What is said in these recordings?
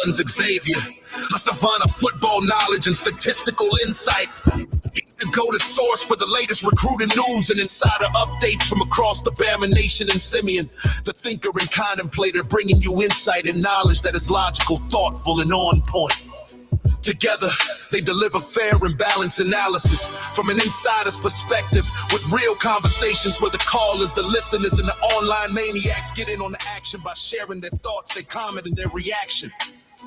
son's Xavier, a savant of football knowledge and statistical insight. He's the go-to source for the latest recruiting news and insider updates from across the Bama Nation. And Simeon, the thinker and contemplator, bringing you insight and knowledge that is logical, thoughtful, and on point. Together, they deliver fair and balanced analysis from an insider's perspective with real conversations where the callers, the listeners, and the online maniacs get in on the action by sharing their thoughts, their comment, and their reaction.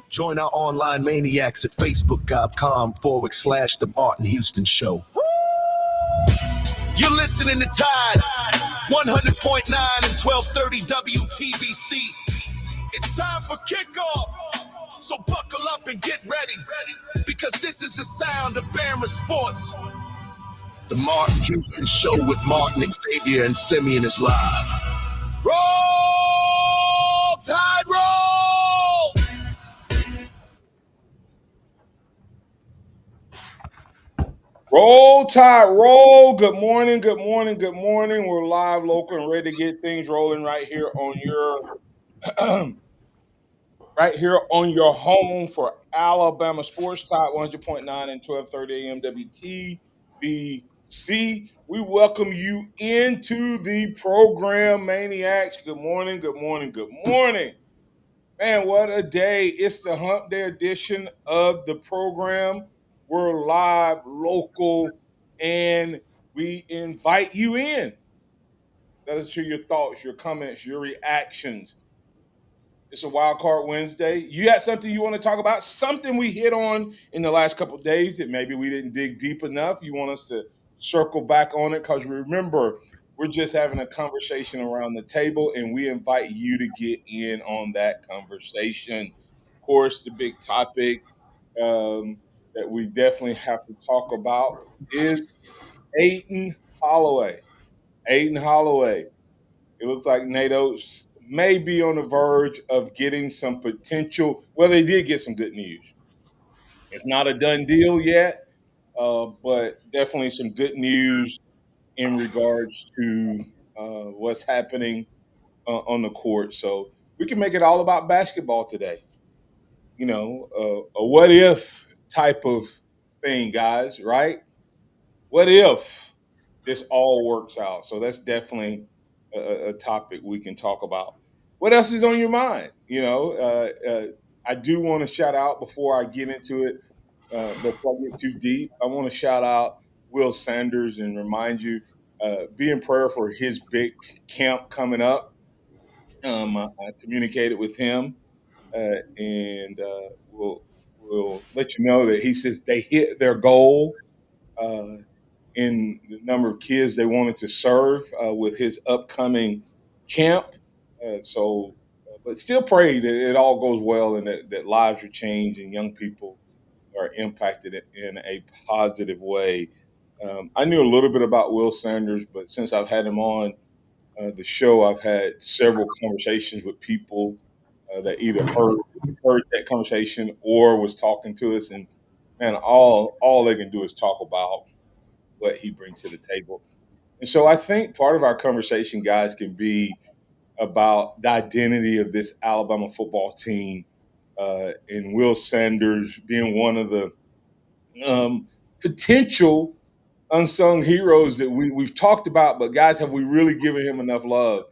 Join our online maniacs at facebook.com/The Martin Houston Show. You're listening to Tide 100.9 and 1230 WTBC. It's time for kickoff. So buckle up and get ready, because this is the sound of Bama Sports. The Martin Houston Show with Martin, Xavier, and Simeon is live. Roll, Tide, roll! Roll, Tide, roll. Good morning, good morning, good morning. We're live, local, and ready to get things rolling right here on your home for Alabama Sports Tide 100.9 and 1230 AM WTBC. We welcome you into the program, Maniacs. Good morning, good morning, good morning. Man, what a day. It's the Hump Day edition of the program. We're live, local, and we invite you in. Let us hear your thoughts, your comments, your reactions. It's a Wild Card Wednesday. You got something you want to talk about? Something we hit on in the last couple of days that maybe we didn't dig deep enough. You want us to circle back on it? Because remember, we're just having a conversation around the table, and we invite you to get in on that conversation. Of course, the big topic that we definitely have to talk about is Aiden Holloway. Aiden Holloway. It looks like Nate Oates may be on the verge of getting some potential. Well, they did get some good news. It's not a done deal yet, but definitely some good news in regards to what's happening on the court. So we can make it all about basketball today. You know, a what if type of thing, guys, right? What if this all works out? So that's definitely a topic we can talk about. What else is on your mind? You know, I do want to shout out before I get into it, before I get too deep, I want to shout out Will Sanders and remind you, be in prayer for his big camp coming up. I communicated with him, and we'll let you know that he says they hit their goal in the number of kids they wanted to serve with his upcoming camp. But still pray that it all goes well and that lives are changed and young people are impacted in a positive way. I knew a little bit about Will Sanders, but since I've had him on the show, I've had several conversations with people that either heard that conversation or was talking to us, and man, all they can do is talk about what he brings to the table. And so I think part of our conversation, guys, can be about the identity of this Alabama football team, and Will Sanders being one of the potential unsung heroes that we've talked about, but guys, have we really given him enough love?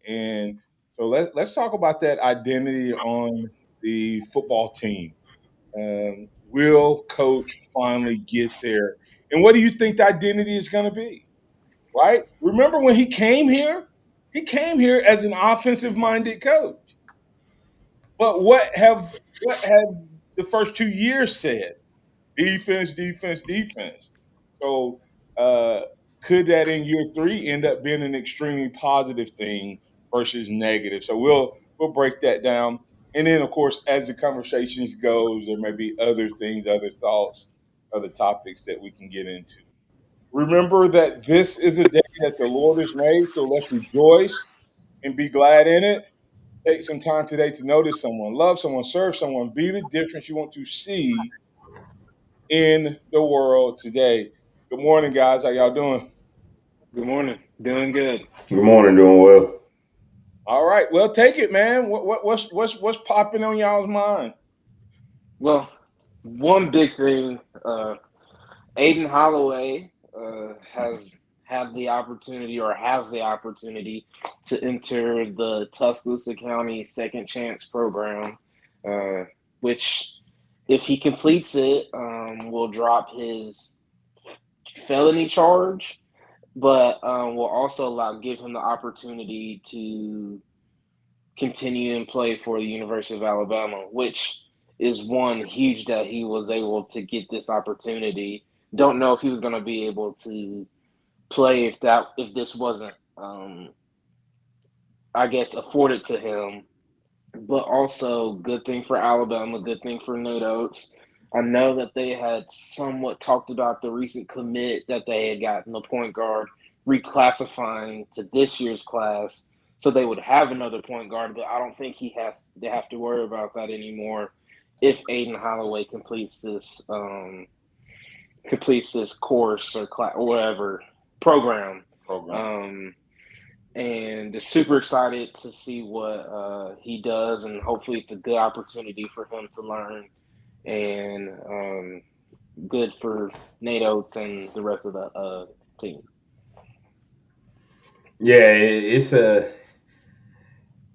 And so let's talk about that identity on the football team. Will Coach finally get there? And what do you think the identity is going to be? Right? Remember when he came here? He came here as an offensive-minded coach. But what have the first 2 years said? Defense, defense, defense. So could that in year 3 end up being an extremely positive thing versus negative? So we'll break that down. And then, of course, as the conversations goes, there may be other things, other thoughts, other topics that we can get into. Remember that this is a day that the Lord has made, so let's rejoice and be glad in it. Take some time today to notice someone, love someone, serve someone, be the difference you want to see in the world today. Good morning, guys. How y'all doing? Good morning. Doing good. Good morning, doing well. All right, well, take it, man. What's popping on y'all's mind? Well, one big thing, Aiden Holloway has the opportunity to enter the Tuscaloosa County Second Chance program, uh, which, if he completes it, will drop his felony charge, but will also give him the opportunity to continue and play for the University of Alabama, which is one huge that he was able to get this opportunity. Don't know if he was going to be able to play if this wasn't, I guess, afforded to him. But also, good thing for Alabama, good thing for Nate Oates. I know that they had somewhat talked about the recent commit that they had gotten, the point guard, reclassifying to this year's class, so they would have another point guard. But I don't think they have to worry about that anymore if Aiden Holloway completes this course or class or whatever program. Program. And just super excited to see what he does, and hopefully it's a good opportunity for him to learn, and good for Nate Oates and the rest of the team. Yeah,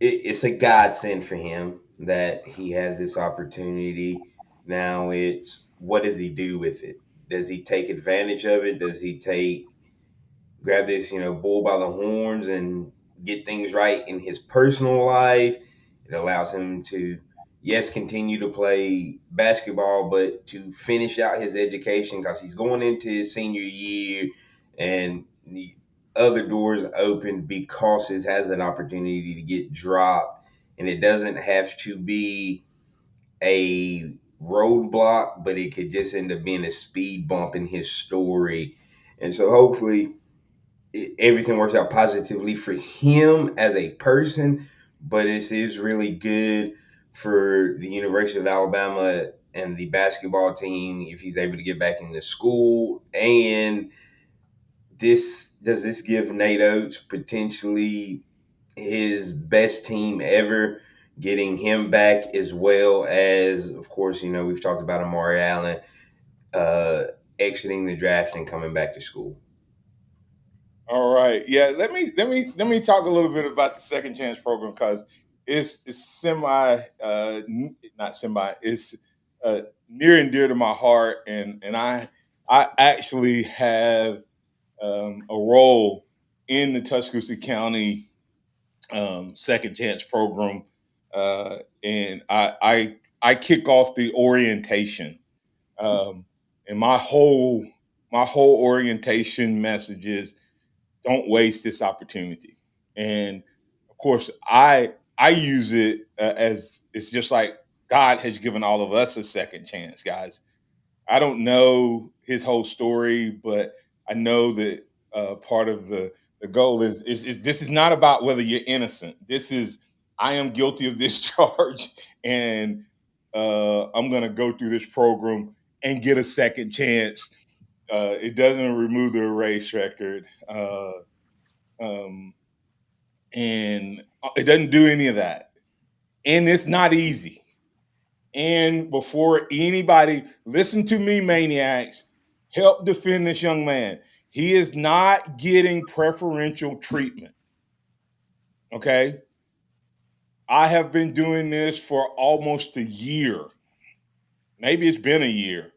it's a godsend for him that he has this opportunity. Now it's what does he do with it? Does he take advantage of it? Does he take grab this, bull by the horns and get things right in his personal life? It allows him to, yes, continue to play basketball, but to finish out his education because he's going into his senior year, and the other doors open because it has an opportunity to get dropped, and it doesn't have to be a roadblock, but it could just end up being a speed bump in his story. And so hopefully everything works out positively for him as a person, but it is really good for the University of Alabama and the basketball team if he's able to get back into school. And this give Nate Oates potentially his best team ever, getting him back, as well as, of course, we've talked about Amari Allen uh, exiting the draft and coming back to school. All right. Yeah. Let me talk a little bit about the second chance program because it's semi not semi it's near and dear to my heart, and I actually have a role in the Tuscaloosa County second chance program, and I kick off the orientation, and my whole orientation message is don't waste this opportunity. And of course, I use it as it's just like God has given all of us a second chance, guys. I don't know his whole story, but I know that part of the goal is this is not about whether you're innocent. This is I am guilty of this charge, and I'm going to go through this program and get a second chance. It doesn't remove the erase record. Um, and it doesn't do any of that. And it's not easy. And before anybody, listen to me, maniacs, help defend this young man. He is not getting preferential treatment. Okay. I have been doing this for almost a year. Maybe it's been a year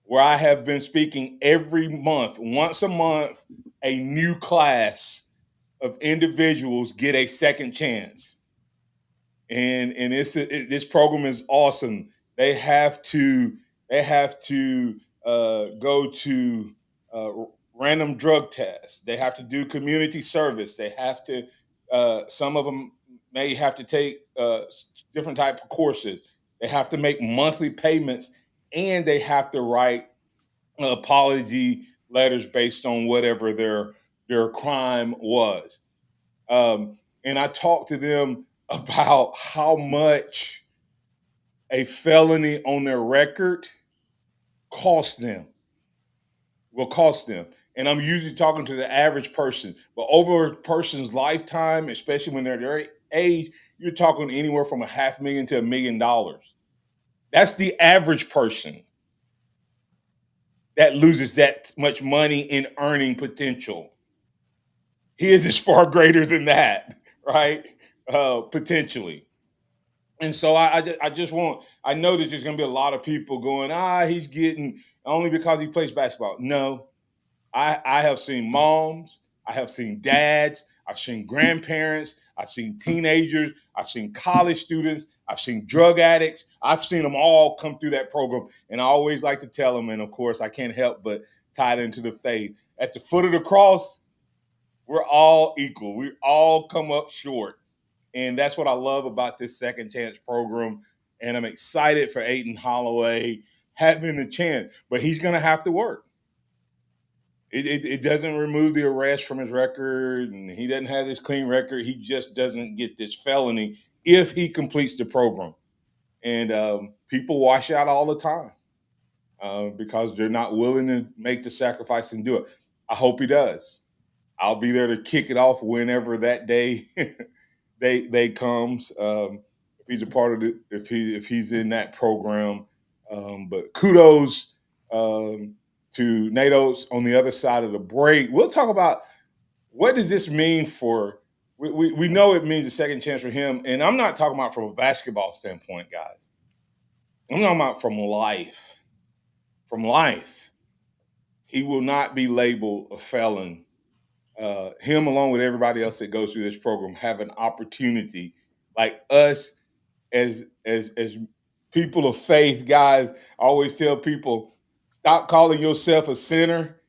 where I have been speaking every month, once a month, a new class of individuals get a second chance. And this program is awesome. They have to go to uh, random drug tests. They have to do community service. They have to some of them may have to take different type of courses. They have to make monthly payments, and they have to write apology letters based on whatever their crime was. And I talked to them about how much a felony on their record cost them, will cost them. And I'm usually talking to the average person, but over a person's lifetime, especially when they're age, you're talking anywhere from $500,000 to $1 million. That's the average person that loses that much money in earning potential. His is far greater than that, right? Potentially. And so I know that there's going to be a lot of people going, he's getting only because he plays basketball. No, I have seen moms, I have seen dads, I've seen grandparents, I've seen teenagers, I've seen college students, I've seen drug addicts. I've seen them all come through that program. And I always like to tell them, and of course I can't help but tie it into the faith. At the foot of the cross, we're all equal. We all come up short. And that's what I love about this Second Chance program. And I'm excited for Aiden Holloway having the chance, but he's going to have to work. It doesn't remove the arrest from his record, and he doesn't have this clean record. He just doesn't get this felony if he completes the program. And people wash out all the time because they're not willing to make the sacrifice and do it. I hope he does. I'll be there to kick it off whenever that day they comes. If he's a part of it, if he's in that program. But kudos to Nate Oates on the other side of the break. We'll talk about what does this mean for. We know it means a second chance for him, and I'm not talking about from a basketball standpoint, guys. I'm talking about from life. From life, he will not be labeled a felon. Him, along with everybody else that goes through this program, have an opportunity, like us as people of faith, guys. I always tell people, stop calling yourself a sinner.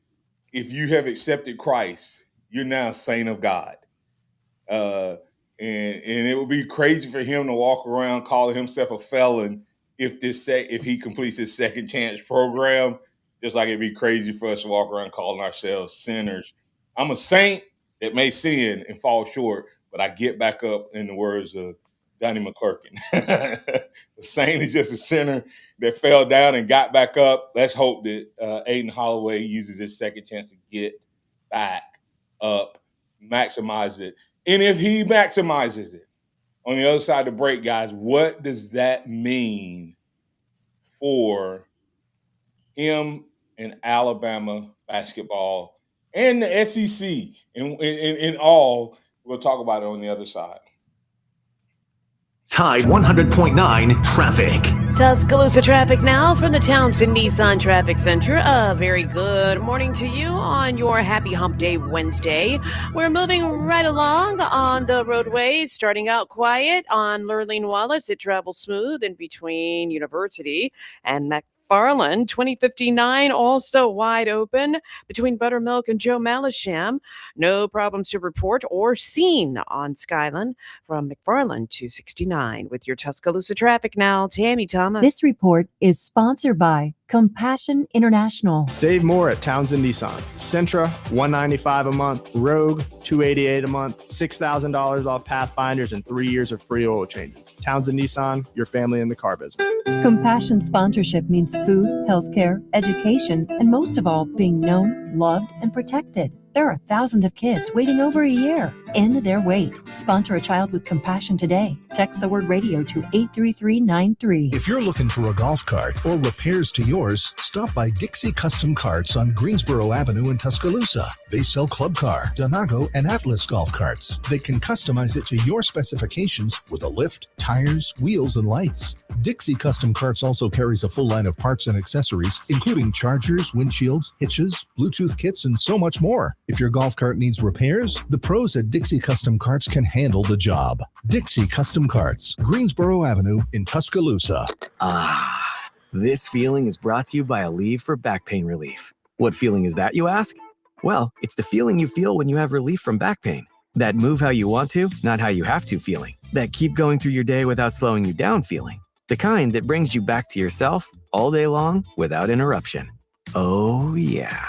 If you have accepted Christ, you're now a saint of God. And it would be crazy for him to walk around calling himself a felon if he completes his second chance program, just like it'd be crazy for us to walk around calling ourselves sinners. I'm a saint that may sin and fall short, but I get back up, in the words of Donnie McClurkin. The saint is just a sinner that fell down and got back up. Let's hope that Aiden Holloway uses his second chance to get back up, maximize it. And if he maximizes it, on the other side of the break, guys, what does that mean for him in Alabama basketball and the SEC? In all, we'll talk about it on the other side. Tide 100.9 traffic. Tuscaloosa traffic now from the Townsend Nissan Traffic Center. A very good morning to you on your Happy Hump Day Wednesday. We're moving right along on the roadways, starting out quiet on Lurleen Wallace. It travels smooth in between University and McFarland. 2059 also wide open between Buttermilk and Joe Malisham. No problems to report or seen on Skyland from McFarland to 69. With your Tuscaloosa traffic now, Tammy Thomas. This report is sponsored by Compassion International. Save more at Townsend Nissan. Sentra, $195 a month. Rogue, $288 a month. $6,000 off Pathfinders and 3 years of free oil changes. Townsend Nissan, your family in the car business. Compassion sponsorship means food, healthcare, education, and most of all, being known, loved, and protected. There are thousands of kids waiting over a year. End their wait. Sponsor a child with compassion today. Text the word radio to 83393. If you're looking for a golf cart or repairs to yours, stop by Dixie Custom Carts on Greensboro Avenue in Tuscaloosa. They sell Club Car, Donago, and Atlas golf carts. They can customize it to your specifications with a lift, tires, wheels, and lights. Dixie Custom Carts also carries a full line of parts and accessories, including chargers, windshields, hitches, Bluetooth kits, and so much more. If your golf cart needs repairs, the pros at Dixie Custom Carts can handle the job. Dixie Custom Carts, Greensboro Avenue in Tuscaloosa. This feeling is brought to you by Aleve for back pain relief. What feeling is that, you ask? Well, it's the feeling you feel when you have relief from back pain. That move how you want to, not how you have to feeling. That keep going through your day without slowing you down feeling. The kind that brings you back to yourself all day long without interruption. Oh, yeah.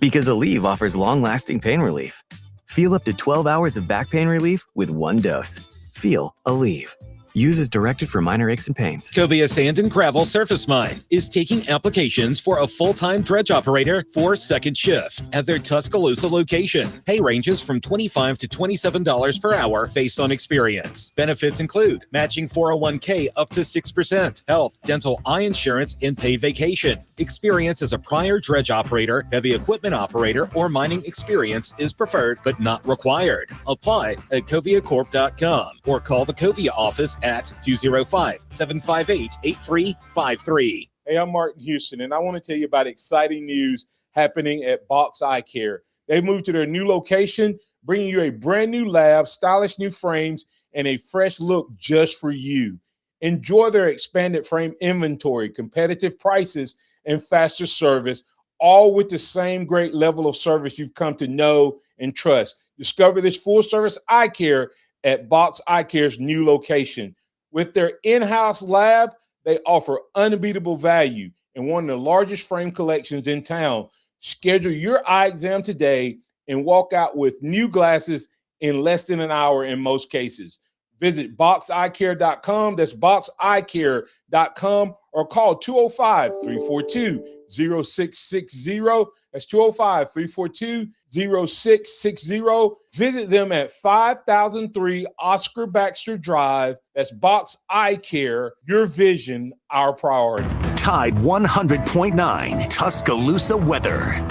Because Aleve offers long-lasting pain relief. Feel up to 12 hours of back pain relief with one dose. Feel Aleve. Use as directed for minor aches and pains. Covia Sand and Gravel Surface Mine is taking applications for a full-time dredge operator for second shift at their Tuscaloosa location. Pay ranges from $25 to $27 per hour based on experience. Benefits include matching 401k up to 6%, health, dental, eye insurance, and paid vacation. Experience as a prior dredge operator, heavy equipment operator, or mining experience is preferred but not required. Apply at coviacorp.com or call the Covia office at 205-758-8353. Hey, I'm Martin Houston, and I want to tell you about exciting news happening at Box Eye Care. They've moved to their new location, bringing you a brand new lab, stylish new frames, and a fresh look just for you. Enjoy their expanded frame inventory, competitive prices, and faster service, all with the same great level of service you've come to know and trust. Discover this full-service eye care at Box Eye Care's new location. With their in-house lab, they offer unbeatable value and one of the largest frame collections in town. Schedule your eye exam today and walk out with new glasses in less than an hour in most cases. Visit boxeyecare.com. That's boxeyecare.com, or call 205-342-0660. That's 205-342-0660. Visit them at 5003 Oscar Baxter Drive. That's Box Eye Care. Your vision, our priority. Tide 100.9 Tuscaloosa weather.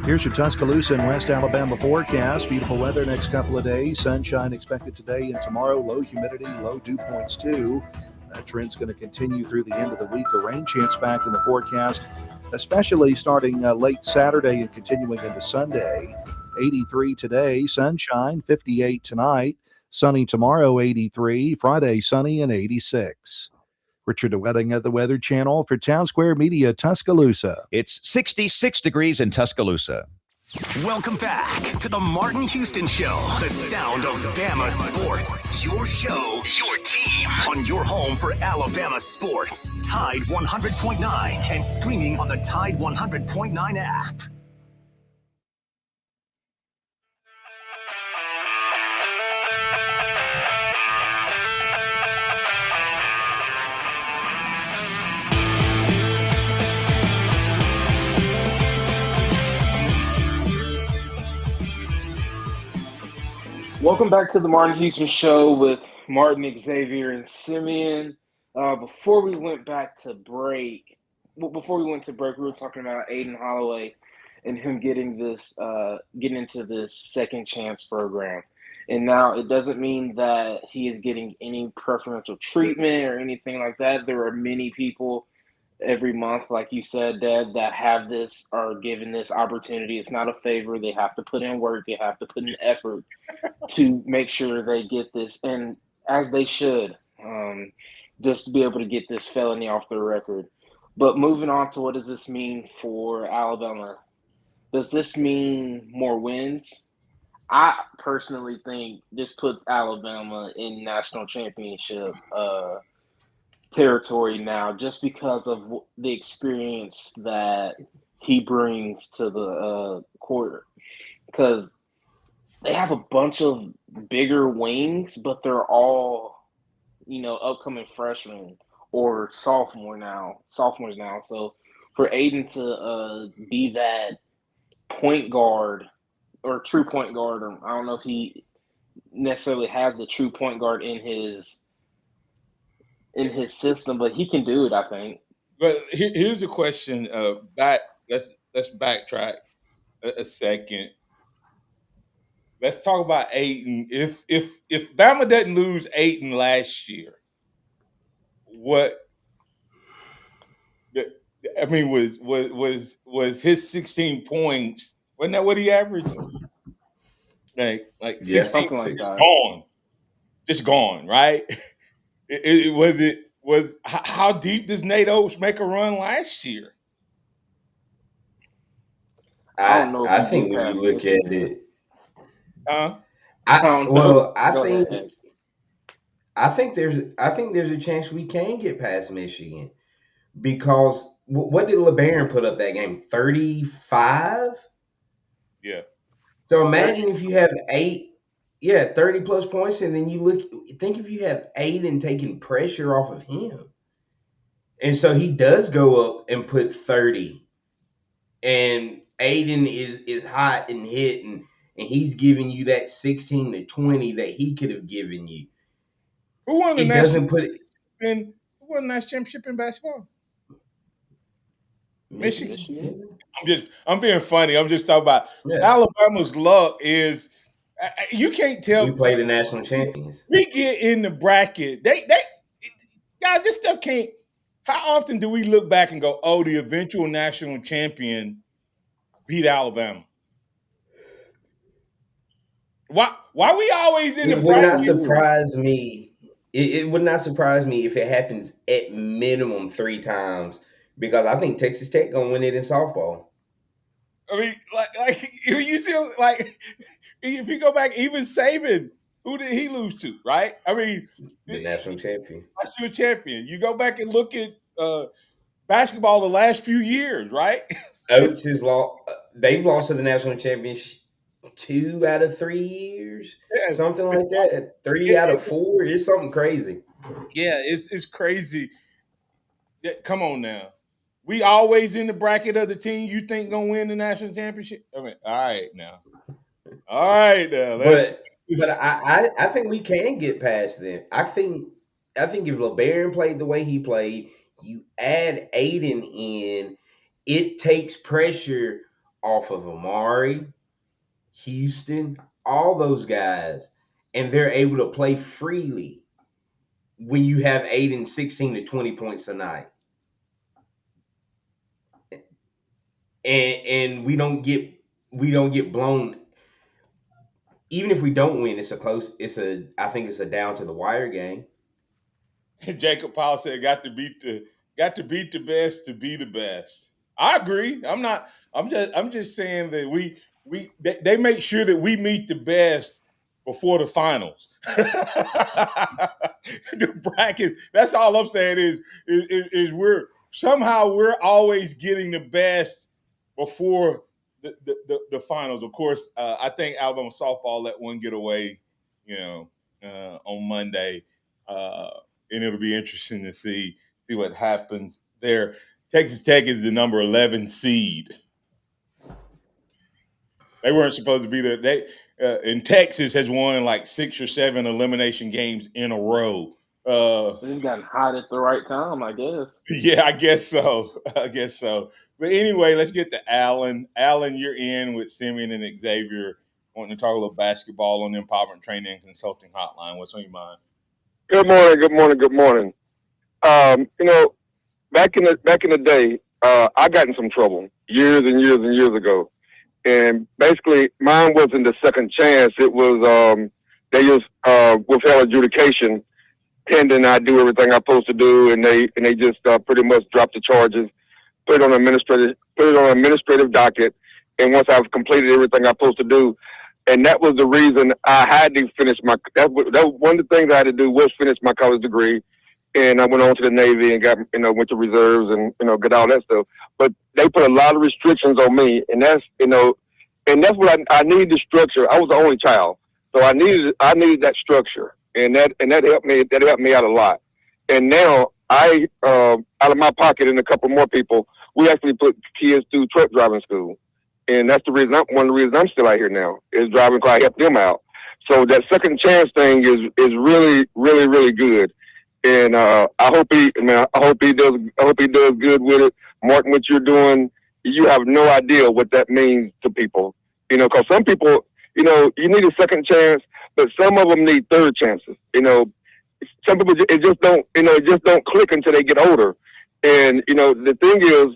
Here's your Tuscaloosa and West Alabama forecast. Beautiful weather next couple of days. Sunshine expected today and tomorrow. Low humidity, low dew points too. That trend's going to continue through the end of the week. A rain chance back in the forecast, especially starting late Saturday and continuing into Sunday. 83 today, sunshine, 58 tonight. Sunny tomorrow, 83. Friday, sunny and 86. Richard Wedding at the Weather Channel for Town Square Media, Tuscaloosa. It's 66 degrees in Tuscaloosa. Welcome back to the Martin Houston Show, the sound of Bama sports. Your show, your team, on your home for Alabama sports. Tide 100.9 and streaming on the Tide 100.9 app. Welcome back to the Martin Houston Show with Martin, Xavier, and Simeon. Before we went to break, we were talking about Aiden Holloway and him getting into this second chance program. And now it doesn't mean that he is getting any preferential treatment or anything like that. There are many people every month, like you said, Dad, that have this, are given this opportunity. It's not a favor. They have to put in work. They have to put in effort to make sure they get this, and as they should, just to be able to get this felony off their record. But moving on to, what does this mean for Alabama? Does this mean more wins? I personally think this puts Alabama in national championship territory now, just because of the experience that he brings to the court. Because they have a bunch of bigger wings, but they're all, upcoming freshmen or sophomores now. So for Aiden to be that point guard or true point guard, or I don't know if he necessarily has the true point guard in his system, but he can do it, I think. But here's the question. Let's backtrack a second. Let's talk about Aiden. If Bama doesn't lose Aiden last year, was his 16 points? Wasn't that what he averaged? Like 16 something like that. Gone, just gone, right? How deep does Nate Oates make a run last year? I don't know. I think when you look at it, I think there's a chance we can get past Michigan, because what did LeBaron put up that game? 35. Yeah. So imagine if you have 8 Yeah, 30 plus points, and then think if you have Aiden taking pressure off of him. And so he does go up and put 30. And Aiden is hot and hitting, and he's giving you that 16 to 20 that he could have given you. Who won the It national doesn't put it. who won the national championship in basketball? Michigan. Michigan. I'm being funny. I'm just talking about Yeah. Alabama's luck is you can't We tell. play the national champions. We get in the bracket. God, this stuff can't. How often do we look back and go, "Oh, the eventual national champion beat Alabama"? Why we always in the It would not bracket? surprise me. It would not surprise me if it happens at minimum 3 times, because I think Texas Tech gonna win it in softball. I mean, like you see, like if you go back, even Saban, who did he lose to? Right? I mean, The national champion. national champion. You go back and look at basketball the last few years, right? Oates has lost. They've lost to the national championship 2 out of 3 years, Yes. something like that. 3 out of 4. It's something crazy. Yeah, it's crazy. Come on now. We always in the bracket of the team you think gonna win the national championship. I mean, all right now. But I think we can get past them. I think if LeBaron played the way he played, you add Aiden in, it takes pressure off of Amari, Houston, all those guys, and they're able to play freely when you have Aiden 16 to 20 points a night. And we don't get blown. Even if we don't win, I think it's a down to the wire game. Jacob Powell said, "Got to beat the best to be the best." I agree. I'm just saying that they make sure that we meet the best before the finals. The bracket. That's all I'm saying is we're always getting the best before the finals. Of course, I think Alabama softball let one get away, on Monday. And it'll be interesting to see what happens there. Texas Tech is the number 11 seed. They weren't supposed to be there. And Texas has won like 6 or 7 elimination games in a row. They've gotten hot at the right time, I guess. Yeah, I guess so. But anyway, let's get to Alan. Alan, you're in with Simeon and Xavier, wanting to talk a little basketball on the Empowerment Training and Consulting Hotline. What's on your mind? Good morning. Back in the day, I got in some trouble years and years and years ago, and basically mine wasn't the second chance. It was they just withheld adjudication, pending I do everything I'm supposed to do, and they just pretty much dropped the charges, put it on an administrative docket, and once I've completed everything I'm supposed to do. And that was the reason I had to finish that was one of the things I had to do was finish my college degree. And I went on to the Navy and went to reserves and, got all that stuff. But they put a lot of restrictions on me. And that's what I needed, the structure. I was the only child. So I needed that structure. And that helped me out a lot. And now I, out of my pocket and a couple more people, we actually put kids through truck driving school. And that's one of the reasons I'm still out here now, is driving because I help them out. So that second chance thing is really, really, really good. And I hope he does good with it. Martin, what you're doing, you have no idea what that means to people. Because some people, you need a second chance, but some of them need third chances. Some people it just don't click until they get older. And the thing is,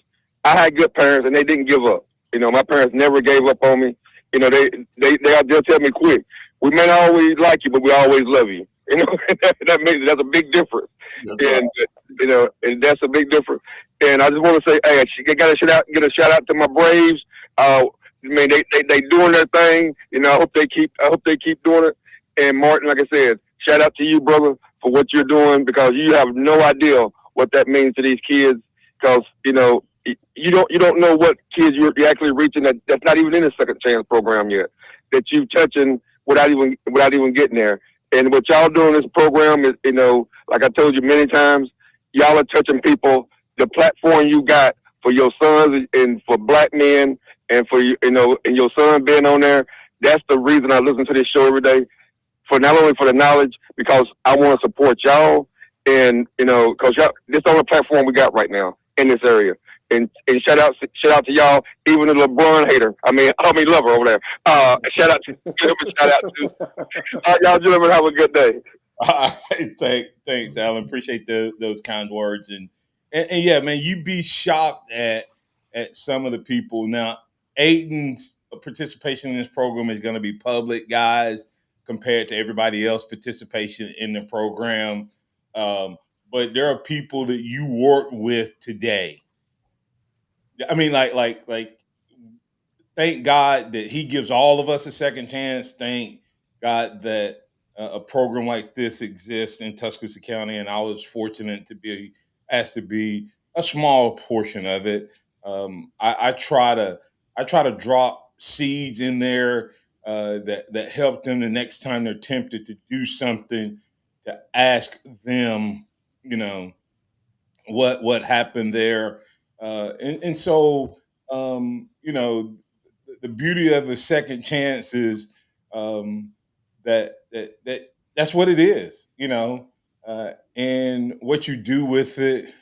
I had good parents and they didn't give up. My parents never gave up on me. They'll tell me quick, we may not always like you, but we always love you. That's a big difference. And that's a big difference. And I just want to say, hey, I got to get a shout out to my Braves. They doing their thing. I hope they keep doing it. And Martin, like I said, shout out to you, brother, for what you're doing, because you have no idea what that means to these kids. Because you don't know what kids you're actually reaching that's not even in the second chance program yet. That you're touching without even getting there. And what y'all doing in this program is, like I told you many times, y'all are touching people. The platform you got for your sons and for black men and for and your son being on there, that's the reason I listen to this show every day. For not only for the knowledge, because I want to support y'all, and because y'all, this is the only platform we got right now in this area. And shout out to y'all, even the LeBron hater. I mean lover over there. Shout out to y'all gentlemen. Have a good day. Thanks, Alan. Appreciate those kind words. And yeah, man, you'd be shocked at some of the people. Now, Aiden's participation in this program is going to be public, guys, compared to everybody else participation in the program. But there are people that you work with today. I mean, like, thank God that he gives all of us a second chance. Thank God that a program like this exists in Tuscaloosa County, and I was fortunate to be asked to be a small portion of it. I try to drop seeds in there that help them the next time they're tempted to do something, to ask them, what happened there, and so the beauty of a second chance is that's what it is, and what you do with it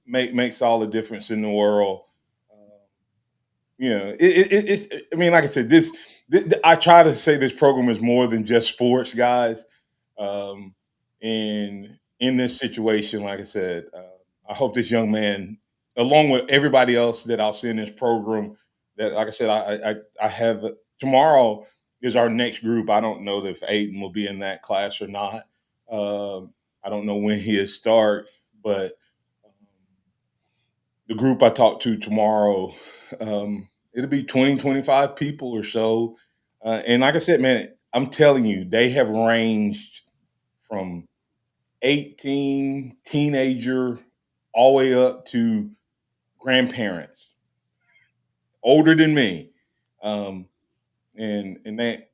makes all the difference in the world. It's. I mean, like I said, I try to say this program is more than just sports, guys. And in this situation, like I said, I hope this young man, along with everybody else that I'll see in this program, that, like I said, I have tomorrow is our next group. I don't know if Aiden will be in that class or not. I don't know when he'll start, but the group I talk to tomorrow, it'll be 20, 25 people or so. And like I said, man, I'm telling you, they have ranged from 18, teenager, all the way up to grandparents, older than me. And that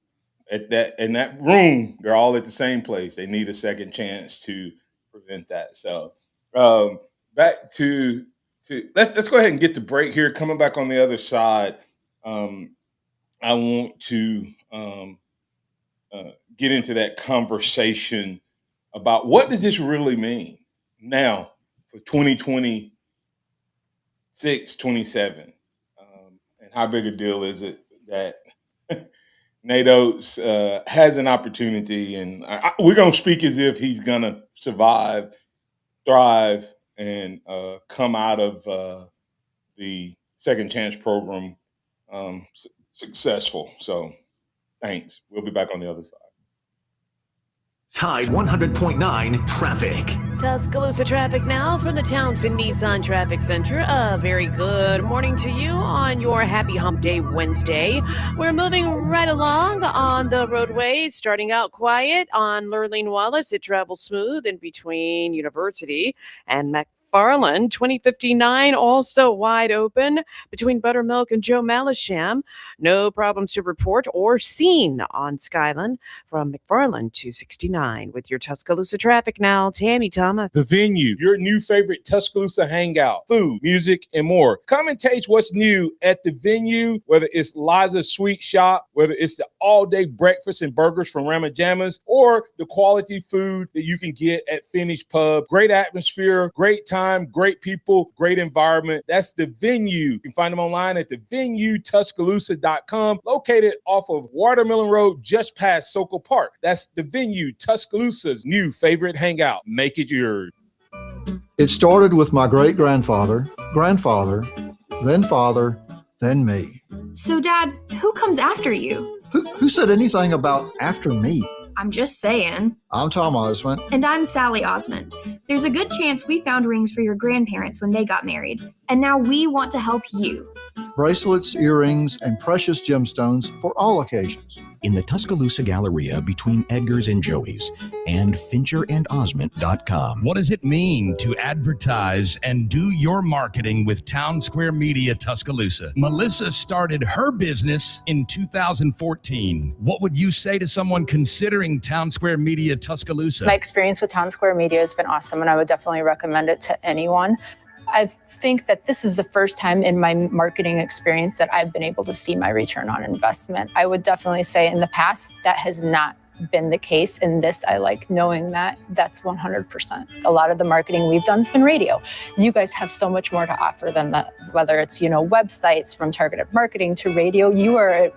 in that room, they're all at the same place. They need a second chance to prevent that. So back to let's go ahead and get the break here. Coming back on the other side, I want to get into that conversation about what does this really mean now for 2026, 27, and how big a deal is it that Nate Oates has an opportunity, and we're going to speak as if he's going to survive, thrive, and come out of the second chance program successful. So thanks. We'll be back on the other side. Tide 100.9 traffic. Tuscaloosa traffic now from the Townsend Nissan Traffic Center. A very good morning to you on your Happy Hump Day Wednesday. We're moving right along on the roadways, starting out quiet on Lurleen Wallace. It travels smooth in between University and McFarland. 2059 also wide open between Buttermilk and Joe Malisham. No problems to report or seen on Skyland from McFarland to 69. With your Tuscaloosa traffic now, Tammy Thomas. The Venue, your new favorite Tuscaloosa hangout, food, music, and more. Come and taste what's new at The Venue, whether it's Liza's Sweet Shop, whether it's the all-day breakfast and burgers from Ramajama's, or the quality food that you can get at Finish Pub. Great atmosphere, great time, great people, great environment. That's The Venue. You can find them online at thevenuetuscaloosa.com, located off of Watermelon Road, just past Sokol Park. That's The Venue, Tuscaloosa's new favorite hangout. Make it yours. It started with my great-grandfather, grandfather, then father, then me. So, Dad, who comes after you? Who said anything about after me? I'm just saying. I'm Tom Osmond. And I'm Sally Osmond. There's a good chance we found rings for your grandparents when they got married. And now we want to help you. Bracelets, earrings, and precious gemstones for all occasions. in the Tuscaloosa Galleria between Edgar's and Joey's, and FincherandOsment.com. What does it mean to advertise and do your marketing with Town Square Media Tuscaloosa? Melissa started her business in 2014. What would you say to someone considering Town Square Media Tuscaloosa? My experience with Town Square Media has been awesome, and I would definitely recommend it to anyone. I think that this is the first time in my marketing experience that I've been able to see my return on investment. I would definitely say in the past that has not been the case. In this, I like knowing that that's 100%. A lot of the marketing we've done has been radio. You guys have so much more to offer than that, whether it's, websites, from targeted marketing to radio. You are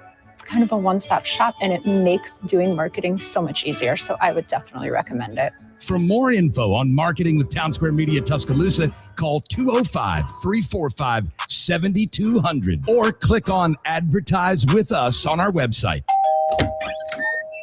kind of a one-stop shop, and it makes doing marketing so much easier. So I would definitely recommend it. For more info on marketing with Town Square Media Tuscaloosa, call 205-345-7200 or click on Advertise with Us on our website.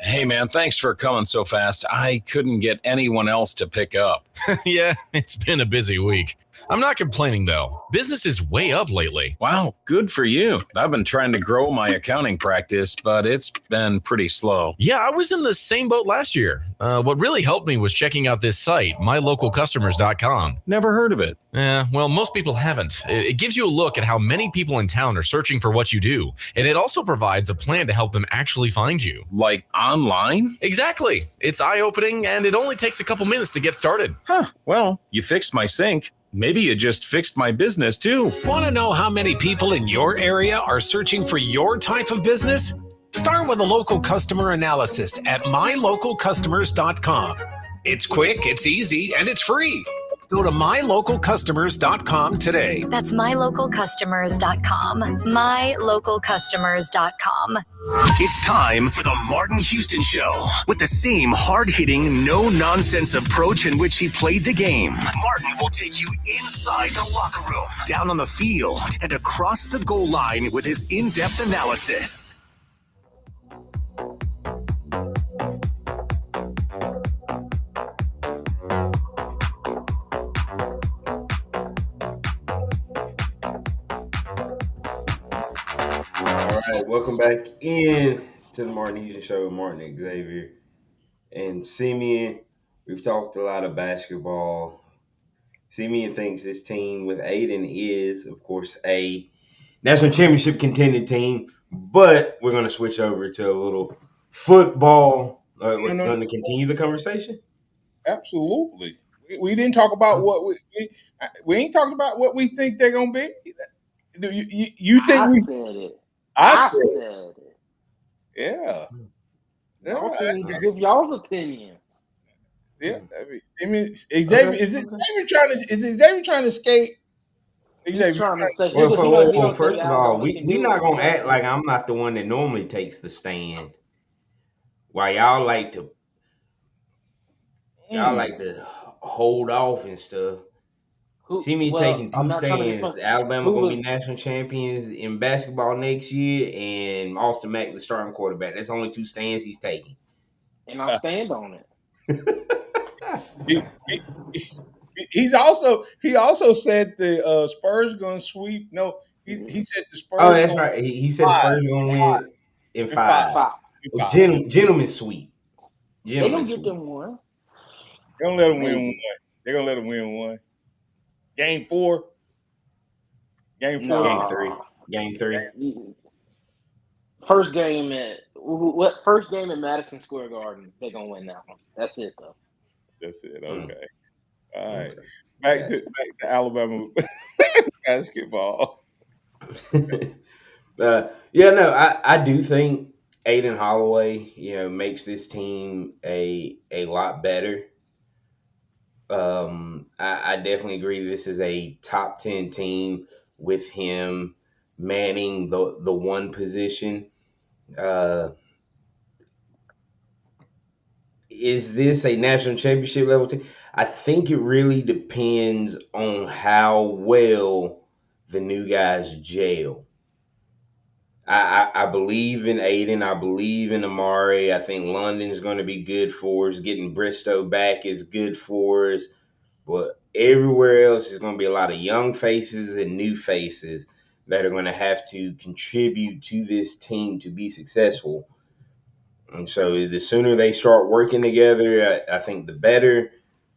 Hey, man, thanks for coming so fast. I couldn't get anyone else to pick up. Yeah, it's been a busy week. I'm not complaining, though. Business is way up lately. Wow, good for you. I've been trying to grow my accounting practice, but it's been pretty slow. Yeah, I was in the same boat last year. What really helped me was checking out this site, mylocalcustomers.com. Never heard of it. Well, most people haven't. It gives you a look at how many people in town are searching for what you do, and it also provides a plan to help them actually find you. Like online? Exactly. It's eye-opening, and it only takes a couple minutes to get started. Huh. Well, you fixed my sink. Maybe you just fixed my business, too. Want to know how many people in your area are searching for your type of business? Start with a local customer analysis at mylocalcustomers.com. It's quick, it's easy, and it's free. Go to mylocalcustomers.com today. That's mylocalcustomers.com. Mylocalcustomers.com. It's time for the Martin Houston Show. With the same hard-hitting, no-nonsense approach in which he played the game, Martin will take you inside the locker room, down on the field, and across the goal line with his in-depth analysis. All right, welcome back in to the Martin Houston Show with Martin and Xavier and Simeon. We've talked a lot of basketball. Simeon thinks this team with Aiden is, of course, a national championship contending team, but we're going to switch over to a little football. We're going to continue the conversation. Absolutely. We didn't talk about what we ain't talking about what we think they're going to be. You think I we said it. I said said it. Yeah. Y'all need to give y'all's opinion. Yeah. I mean Xavier, is Xavier trying to escape? Well, first of all, we're not going to act like I'm not the one that normally takes the stand. While y'all like to hold off and stuff. See me taking two stands. Alabama going to be national champions in basketball next year, and Austin Mack, the starting quarterback. That's only two stands he's taking. And I'll stand on it. He also said the Spurs going to sweep. No, he said the Spurs. Oh, that's right. He said the Spurs going to win in five. Gentlemen sweep. They don't get them one. They're going to let them win one. They're going to let them win one. Game 4. Game 4. Game 3. First game at Madison Square Garden. They're gonna win that one. That's it though. That's it. Okay. All right. Back to Alabama basketball. I do think Aiden Holloway, makes this team a lot better. I definitely agree this is a top 10 team with him manning the one position. Is this a national championship level team? I think it really depends on how well the new guys gel. I believe in Aiden. I believe in Amari. I think London's going to be good for us. Getting Bristow back is good for us. But everywhere else is going to be a lot of young faces and new faces that are going to have to contribute to this team to be successful. And so the sooner they start working together, I think the better.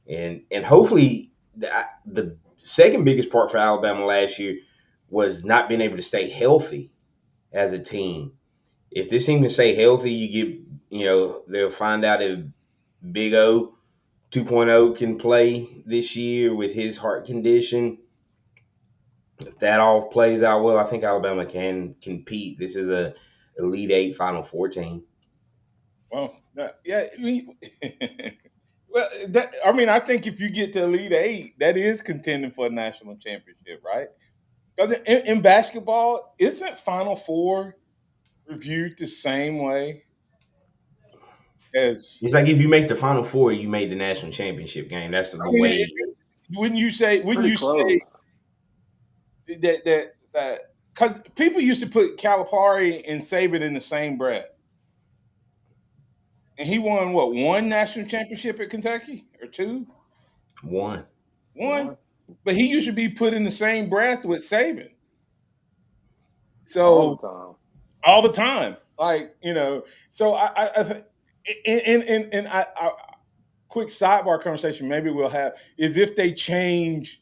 And hopefully the second biggest part for Alabama last year was not being able to stay healthy as a team. If this team can stay healthy, they'll find out if Big O 2.0 can play this year with his heart condition. If that all plays out well, I think Alabama can compete. This is a Elite Eight Final Four team. Well, yeah. Well, I think if you get to Elite Eight, that is contending for a national championship, right? Because in basketball, isn't Final Four reviewed the same way as? It's like if you make the Final Four, you made the national championship game. That's the I mean, way. wouldn't you say Pretty close. that because people used to put Calipari and Saban in the same breath, and he won what, one national championship at Kentucky or two? One. One, but he used to be put in the same breath with Saban. All So the time. all the time, So I quick sidebar conversation maybe we'll have is if they change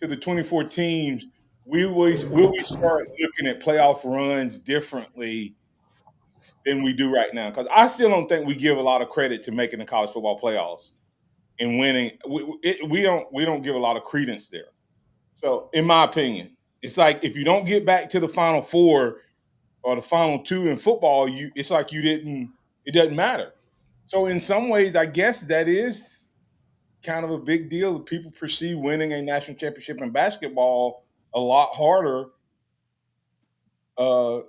to the 24 teams, will we start looking at playoff runs differently than we do right now? Because I still don't think we give a lot of credit to making the college football playoffs and winning. We don't give a lot of credence there. So, in my opinion, it's like if you don't get back to the Final Four or the Final Two in football, it's like you didn't. It doesn't matter. So, in some ways, I guess that is kind of a big deal. People perceive winning a national championship in basketball a lot harder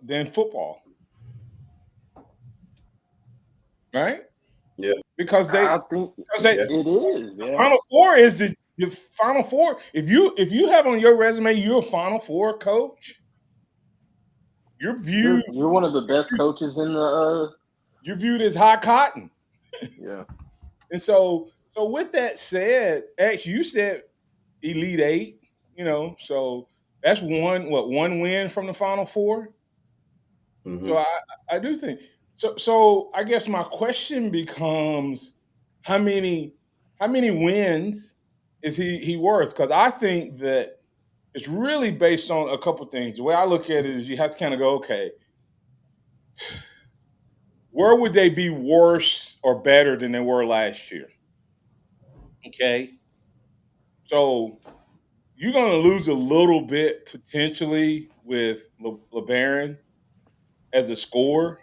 than football, right? Yeah, Because I think they it is. the Yeah. Final Four is the Final Four. If you have on your resume you're a Final Four coach, you're viewed You're one of the best coaches in the. You're viewed as high cotton. Yeah. And so with that said, actually you said Elite Eight, so that's one win from the Final Four. Mm-hmm. So I do think so I guess my question becomes how many wins is he worth? Because I think that it's really based on a couple things. The way I look at it is you have to kind of go, okay, where would they be worse or better than they were last year? Okay. So you're going to lose a little bit potentially with LeBaron as a scorer.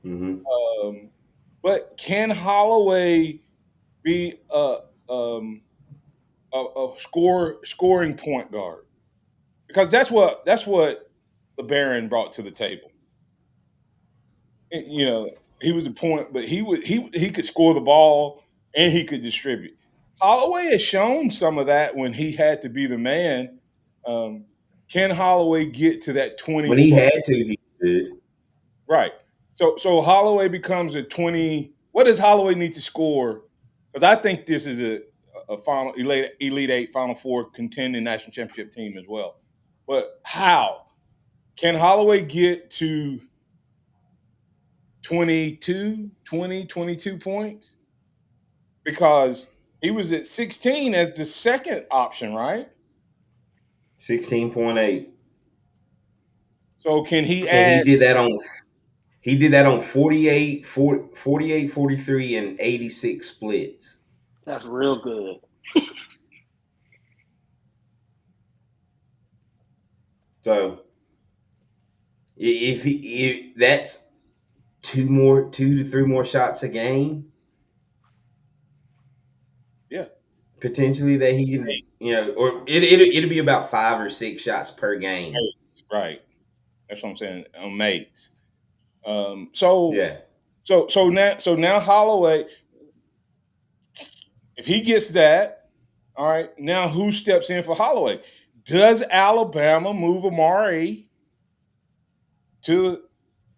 Mm-hmm. But can Holloway be a scoring point guard? Because that's what LeBaron brought to the table. He was a point, but he could score the ball and he could distribute. Holloway has shown some of that when he had to be the man. Can Holloway get to that 20? When he had to, he did. Right. So Holloway becomes a 20. What does Holloway need to score? Because I think this is a final Elite Eight, Final Four contending national championship team as well. But how can Holloway get to 22 points? Because he was at 16 as the second option, right? 16.8. So can he And add? he did that on 48, 43, and 86 splits. That's real good. So if that's two to three more shots a game, yeah, potentially that he can, or it'll be about 5 or 6 shots per game. Right. That's what I'm saying on mates. So now Holloway, if he gets that, all right. Now who steps in for Holloway? Does Alabama move Amari to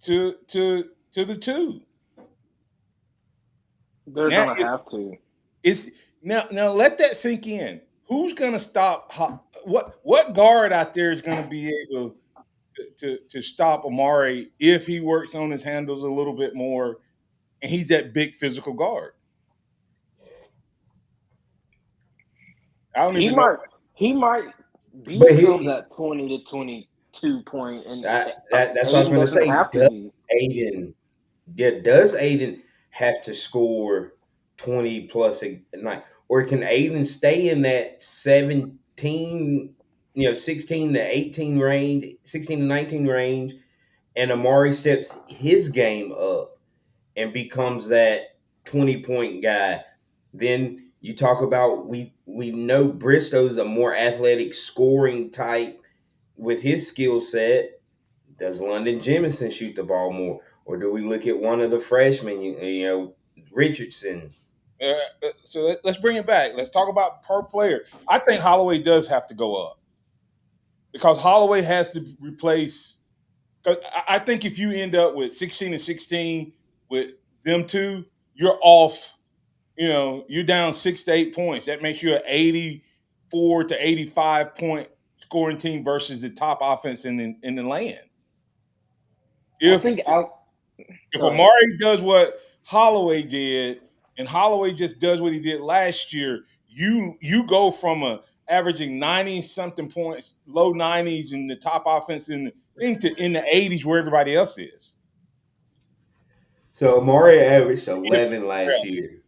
the 2? They're gonna have to. It's now let that sink in. Who's gonna stop? What guard out there is gonna be able to stop Amari if he works on his handles a little bit more, and he's that big physical guard. I don't He even know. might But become that 20 to 22 point, and that's what I was Aiden going to doesn't say. have to be. Aiden, does Aiden have to score 20 plus a night, or can Aiden stay in that 17, 16 to 18 range, 16 to 19 range, and Amari steps his game up and becomes that 20-point guy? Then you talk about we know Bristow's a more athletic scoring type with his skill set. Does London Jemison shoot the ball more, or do we look at one of the freshmen? Richardson. So let's bring it back. Let's talk about per player. I think Holloway does have to go up because Holloway has to replace. Because I think if you end up with 16 and 16 with them two, you're off. You're down 6 to 8 points. That makes you an 84 to 85 point scoring team versus the top offense in the land. I If think if Amari does what Holloway did, and Holloway just does what he did last year, you go from averaging 90 something points, low 90s in the top offense in the 80s where everybody else is. So Amari averaged 11 last year.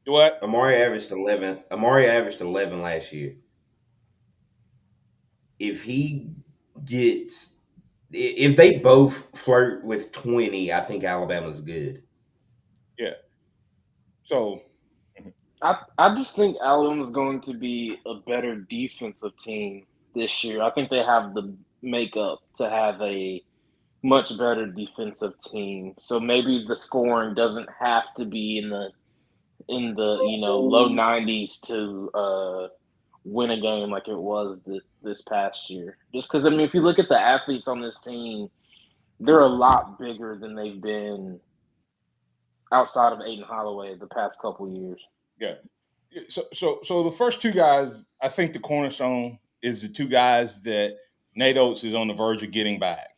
What? Amari averaged 11. Amari averaged 11 last year. If they both flirt with 20, I think Alabama's good. Yeah. So I just think Alabama's going to be a better defensive team this year. I think they have the makeup to have a much better defensive team. So maybe the scoring doesn't have to be in the low 90s to win a game like it was this past year. Just because if you look at the athletes on this team, they're a lot bigger than they've been outside of Aiden Holloway the past couple years. Yeah. So the first two guys, I think the cornerstone is the two guys that Nate Oates is on the verge of getting back.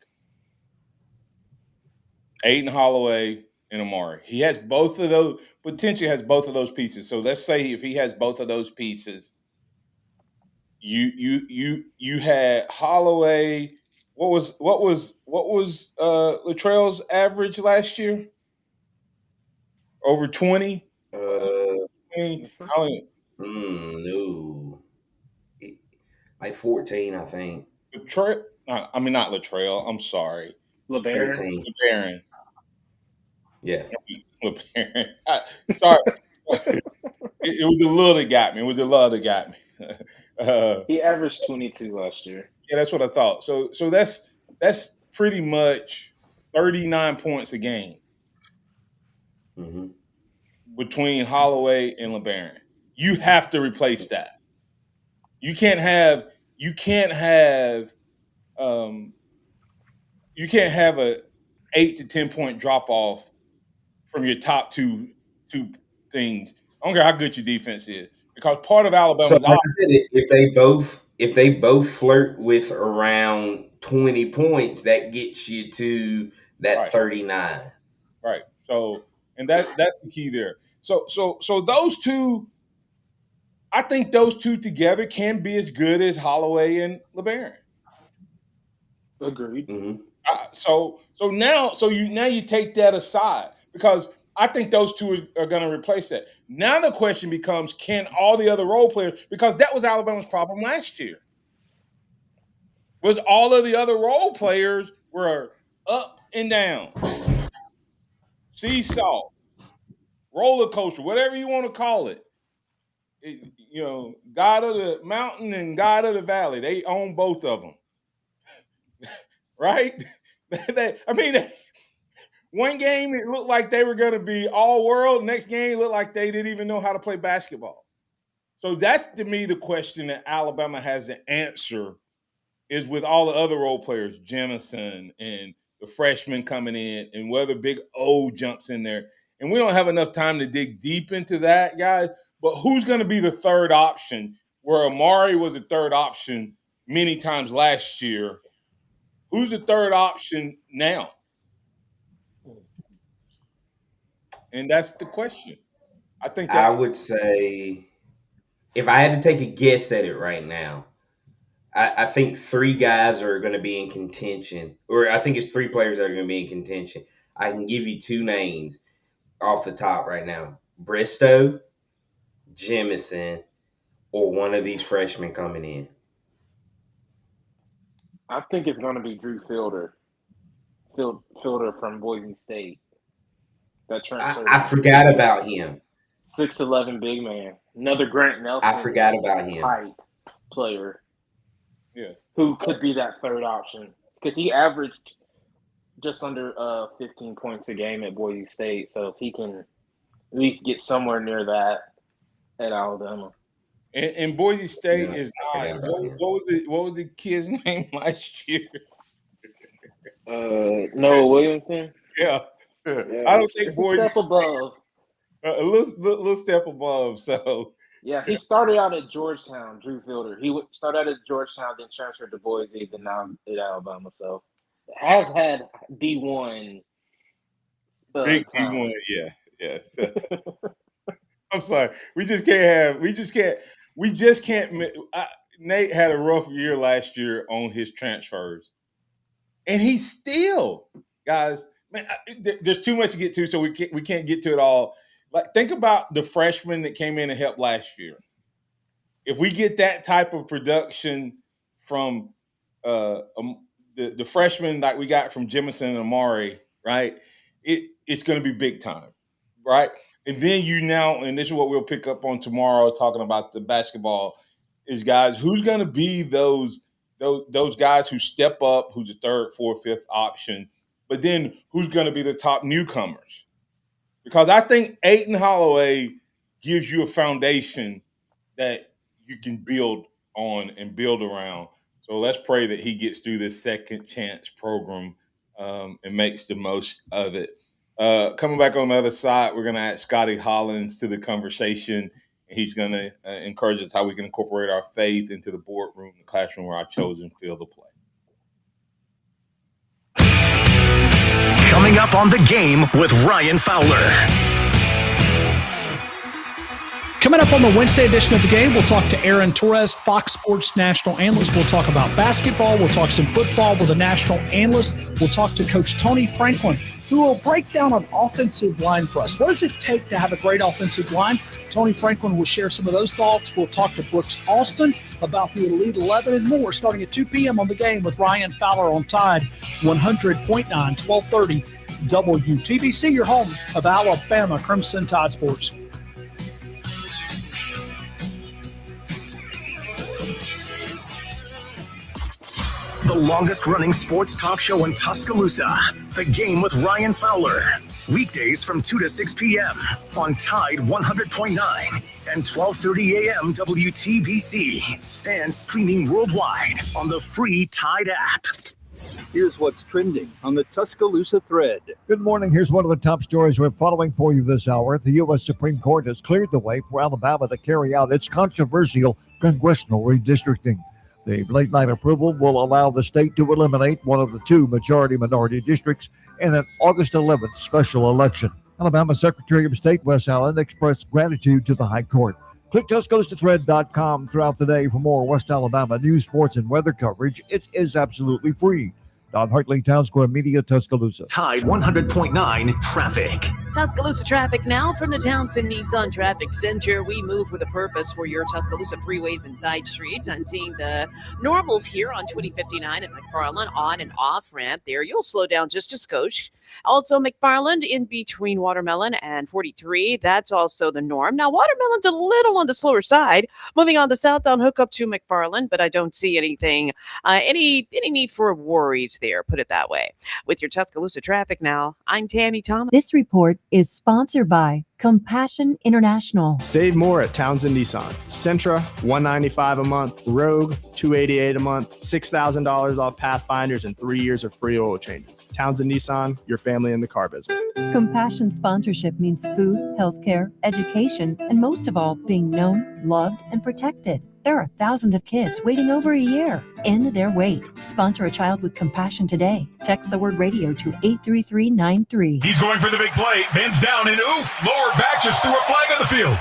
Aiden Holloway and Amari. He has both of those, potentially has both of those pieces. So let's say if he has both of those pieces, you had Holloway. What was Latrell's average last year? Over 20? 20? No. Like 14, I think. Not Latrell. I'm sorry. LeBaron. 14. Yeah. LeBaron. Sorry. It was the love that got me. It was the love that got me. He averaged 22 last year. Yeah, that's what I thought. So that's pretty much 39 points a game between Holloway and LeBaron. You have to replace that. You can't have a 8 to 10 point drop off from your top two things. I don't care how good your defense is, because part of Alabama's So like I said, if they both flirt with around 20 points, that gets you to that 39. Right. So, and that's the key there. So those two, I think those two together can be as good as Holloway and LeBaron. Agreed. So now you take that aside, because I think those two are going to replace that. Now the question becomes, can all the other role players, because that was Alabama's problem last year, was all of the other role players were up and down, seesaw, roller coaster, whatever you want to call it. God of the mountain and God of the valley, they own both of them. Right? One game it looked like they were going to be all world. Next game it looked like they didn't even know how to play basketball. So that's, to me, the question that Alabama has to answer, is with all the other role players, Jemison and the freshmen coming in, and whether Big O jumps in there. And we don't have enough time to dig deep into that, guys. But who's going to be the third option, where Amari was the third option many times last year? Who's the third option now? And that's the question. I think I that would say, if I had to take a guess at it right now, I think three guys are going to be in contention, or I think it's three players that are going to be in contention. I can give you two names off the top right now: Bristow, Jemison, or one of these freshmen coming in. I think it's going to be Drew Fielder from Boise State. That transfer. I forgot about him. 6'11" big man. Another Grant Nelson. I forgot about him. Type player. Yeah. Who could be that third option? Because he averaged just under 15 points a game at Boise State. So if he can at least get somewhere near that at Alabama. And Boise State is not. What was the kid's name last year? Noah Williamson. Yeah. I don't think it's Boise. a step above. A little step above. So. Yeah, he started out at Georgetown, Drew Fielder. He started out at Georgetown, then transferred to Boise, then now at Alabama. So has had D1. Big D1, yeah. I'm sorry. We just can't. Nate had a rough year last year on his transfers. And he still, guys, man, there's too much to get to, so we can't get to it all. Like, think about the freshmen that came in and helped last year. If we get that type of production from the freshmen like we got from Jemison and Amari, right? It's going to be big time, right? And then and this is what we'll pick up on tomorrow, talking about the basketball, is guys, who's going to be those guys who step up, who's the third, fourth, fifth option, but then who's going to be the top newcomers? Because I think Aiden Holloway gives you a foundation that you can build on and build around. So let's pray that he gets through this second chance program and makes the most of it. Coming back on the other side, we're going to add Scotty Hollins to the conversation. He's going to encourage us how we can incorporate our faith into the boardroom, the classroom, where our chosen field of play. Coming up on The Game with Ryan Fowler. Coming up on the Wednesday edition of The Game, we'll talk to Aaron Torres, Fox Sports national analyst. We'll talk about basketball. We'll talk some football with a national analyst. We'll talk to Coach Tony Franklin, who will break down an offensive line for us. What does it take to have a great offensive line? Tony Franklin will share some of those thoughts. We'll talk to Brooks Austin about the Elite 11 and more, starting at 2 p.m. on The Game with Ryan Fowler on Tide 100.9, 1230 WTBC, your home of Alabama Crimson Tide Sports. The longest-running sports talk show in Tuscaloosa. The Game with Ryan Fowler. Weekdays from 2 to 6 p.m. on Tide 100.9 and 12:30 a.m. WTBC. And streaming worldwide on the free Tide app. Here's what's trending on the Tuscaloosa thread. Good morning. Here's one of the top stories we're following for you this hour. The U.S. Supreme Court has cleared the way for Alabama to carry out its controversial congressional redistricting. The late-night approval will allow the state to eliminate one of the two majority-minority districts in an August 11th special election. Alabama Secretary of State Wes Allen expressed gratitude to the High Court. Click TuscaloosaThread.com throughout the day for more West Alabama news, sports, and weather coverage. It is absolutely free. Don Hartley, Town Square Media, Tuscaloosa. Tide 100.9 traffic. Tuscaloosa traffic now from the Townsend Nissan Traffic Center. We move with a purpose for your Tuscaloosa freeways and side streets. I'm seeing the normals here on 2059 at McFarland on and off ramp there. You'll slow down just a skosh. Also, McFarland in between Watermelon and 43. That's also the norm. Now, Watermelon's a little on the slower side. Moving on the southbound hookup to McFarland, but I don't see anything, any need for worries there, put it that way. With your Tuscaloosa traffic now, I'm Tammy Thomas. This report is sponsored by Compassion International. Save more at Townsend Nissan. Sentra, $195 a month. Rogue, $288 a month. $6,000 off Pathfinders and 3 years of free oil changes. Townsend Nissan, your family in the car business. Compassion sponsorship means food, healthcare, education, and most of all, being known, loved, and protected. There are thousands of kids waiting over a year. End their wait. Sponsor a child with compassion today. Text the word radio to 83393. He's going for the big play, bends down, and oof, lower back just threw a flag on the field.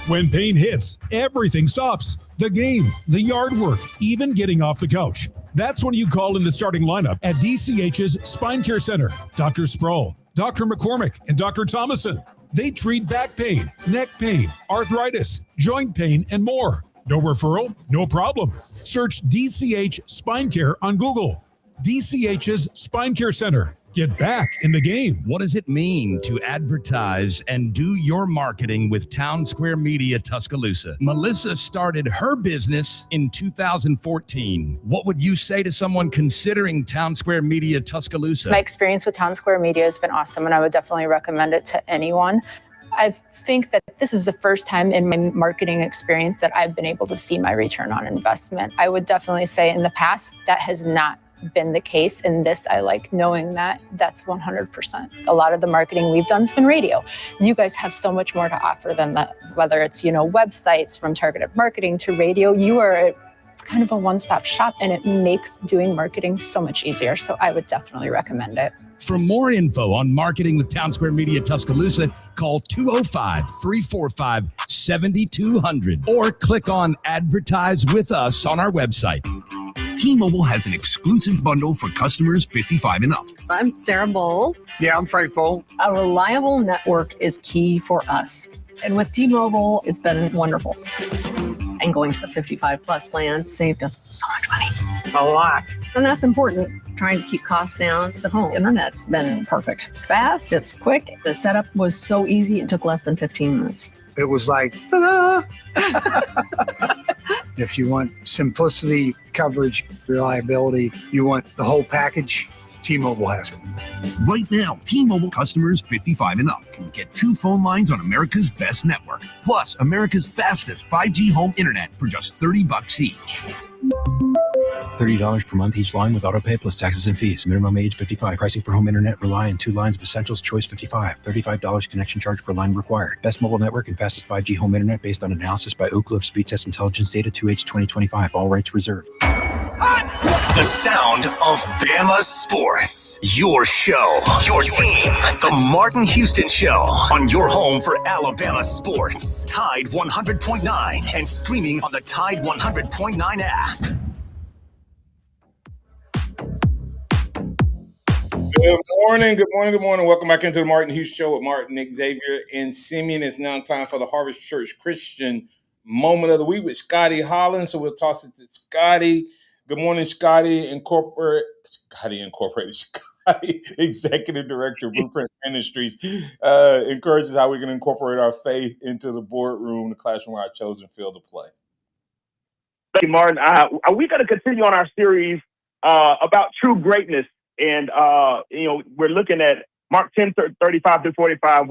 When pain hits, everything stops. The game, the yard work, even getting off the couch. That's when you call in the starting lineup at DCH's Spine Care Center. Dr. Sproul, Dr. McCormick, and Dr. Thomason. They treat back pain, neck pain, arthritis, joint pain, and more. No referral? No problem. Search DCH Spine Care on Google. DCH's Spine Care Center. Get back in the game. What does it mean to advertise and do your marketing with Town Square Media Tuscaloosa? Melissa started her business in 2014. What would you say to someone considering Town Square Media Tuscaloosa? My experience with Town Square Media has been awesome, and I would definitely recommend it to anyone. I think that this is the first time in my marketing experience that I've been able to see my return on investment. I would definitely say in the past that has not been the case. In this, I like knowing that that's 100%. A lot of the marketing we've done has been radio. You guys have so much more to offer than that, whether it's, websites, from targeted marketing to radio. You are kind of a one-stop shop, and it makes doing marketing so much easier. So I would definitely recommend it. For more info on marketing with Town Square Media Tuscaloosa, call 205-345-7200 or click on Advertise with Us on our website. T-Mobile has an exclusive bundle for customers 55 and up. I'm Sarah Bowl. Yeah, I'm Frank Bowl. A reliable network is key for us. And with T-Mobile, it's been wonderful. And going to the 55 plus plan saved us so much money. A lot. And that's important. Trying to keep costs down. The home internet's been perfect. It's fast, it's quick. The setup was so easy, it took less than 15 minutes. It was like, ta-da! If you want simplicity, coverage, reliability, you want the whole package, T-Mobile has it. Right now, T-Mobile customers 55 and up can get 2 phone lines on America's best network, plus America's fastest 5G home internet for just $30 each. $30 per month each line with autopay plus taxes and fees. Minimum age 55. Pricing for home internet rely on 2 lines of Essentials Choice 55. $35 connection charge per line required. Best mobile network and fastest 5G home internet based on analysis by Oak Grove Speed Test Intelligence Data 2H 2025. All rights reserved. The sound of Bama Sports. Your show, your team. The Martin Houston Show on your home for Alabama sports. Tide 100.9 and streaming on the Tide 100.9 app. Good morning, good morning, good morning. Welcome back into the Martin Houston Show with Martin, Xavier, and Simeon. It's now time for the Harvest Church Christian Moment of the Week with Scotty Holland. So we'll toss it to Scotty. Good morning, Scotty Executive Director of Blueprint Ministries, encourages how we can incorporate our faith into the boardroom, the classroom, our chosen field of play. Thank you, Martin. We're going to continue on our series about true greatness. And, we're looking at Mark 10:35-45,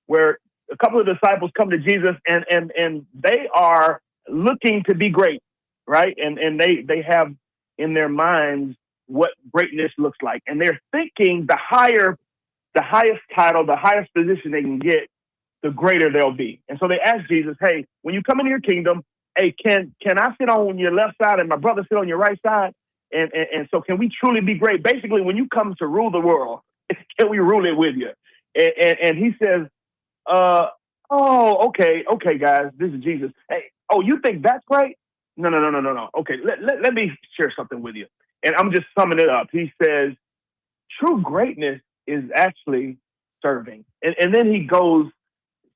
where a couple of disciples come to Jesus and they are looking to be great, right? And they have in their minds what greatness looks like. And they're thinking the highest title, the highest position they can get, the greater they'll be. And so they ask Jesus, hey, when you come into your kingdom, hey, can I sit on your left side and my brother sit on your right side? And so can we truly be great? Basically, when you come to rule the world, can we rule it with you? And he says, okay, guys, this is Jesus. Hey, you think that's great? No. Okay, let me share something with you. And I'm just summing it up. He says, true greatness is actually serving. And then he goes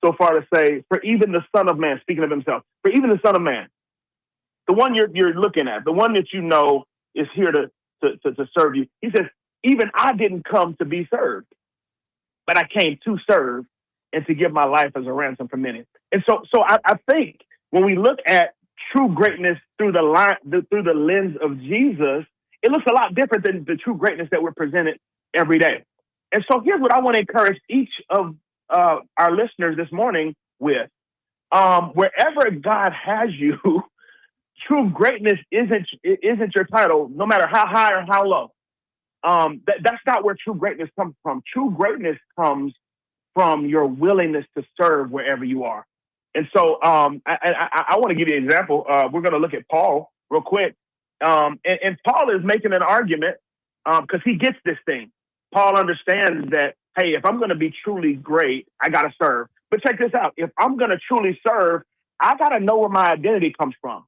so far to say, for even the Son of Man, speaking of himself, for even the Son of Man, the one you're looking at, the one that you know is here to serve you. He says, even I didn't come to be served, but I came to serve and to give my life as a ransom for many. And so I think when we look at true greatness through the lens of Jesus, it looks a lot different than the true greatness that we're presented every day. And so here's what I want to encourage each of our listeners this morning with. Wherever God has you, true greatness isn't your title, no matter how high or how low. that's not where true greatness comes from. True greatness comes from your willingness to serve wherever you are. And so I want to give you an example. We're going to look at Paul real quick. And Paul is making an argument because he gets this thing. Paul understands that, hey, if I'm going to be truly great, I got to serve. But check this out. If I'm going to truly serve, I got to know where my identity comes from,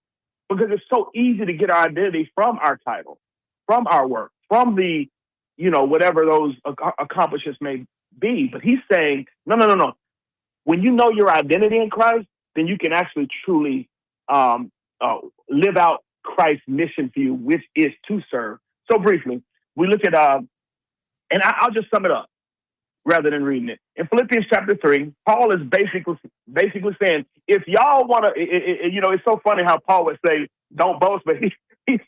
because it's so easy to get our identity from our title, from our work, from the, whatever those accomplishments may be. But he's saying, no. When you know your identity in Christ, then you can actually truly live out Christ's mission for you, which is to serve. So briefly, we look at, and I'll just sum it up rather than reading it. In Philippians chapter 3, Paul is basically saying, if y'all want to, it's so funny how Paul would say, don't boast, but he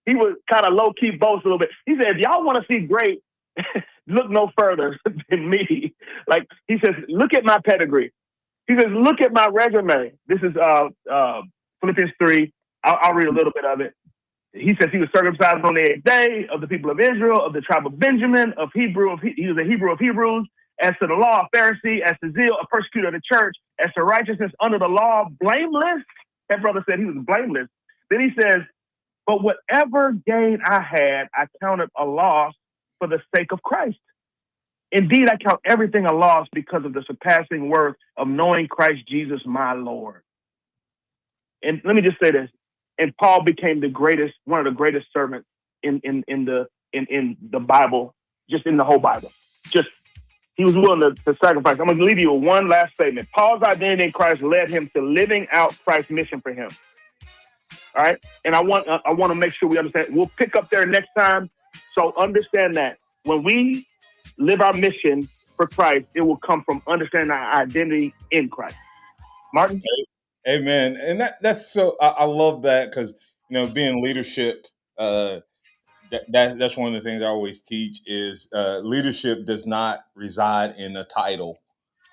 would kind of low-key boast a little bit. He said, if y'all want to see great, look no further than me. Like, he says, look at my pedigree. He says, look at my resume. This is Philippians 3. I'll read a little bit of it. He says he was circumcised on the 8th day, of the people of Israel, of the tribe of Benjamin, he was a Hebrew of Hebrews, as to the law, a Pharisee, as to zeal, a persecutor of the church, as to righteousness under the law, blameless. That brother said he was blameless. Then he says, but whatever gain I had, I counted a loss for the sake of Christ. Indeed, I count everything a loss because of the surpassing worth of knowing Christ Jesus, my Lord. And let me just say this. And Paul became one of the greatest servants in the Bible, just in the whole Bible. He was willing to sacrifice. I'm going to leave you with one last statement. Paul's identity in Christ led him to living out Christ's mission for him. All right? And I want to make sure we understand. We'll pick up there next time. So understand that when we live our mission for Christ, it will come from understanding our identity in Christ. Martin? Amen. And that's so, I love that, because, being leadership, that's one of the things I always teach is leadership does not reside in a title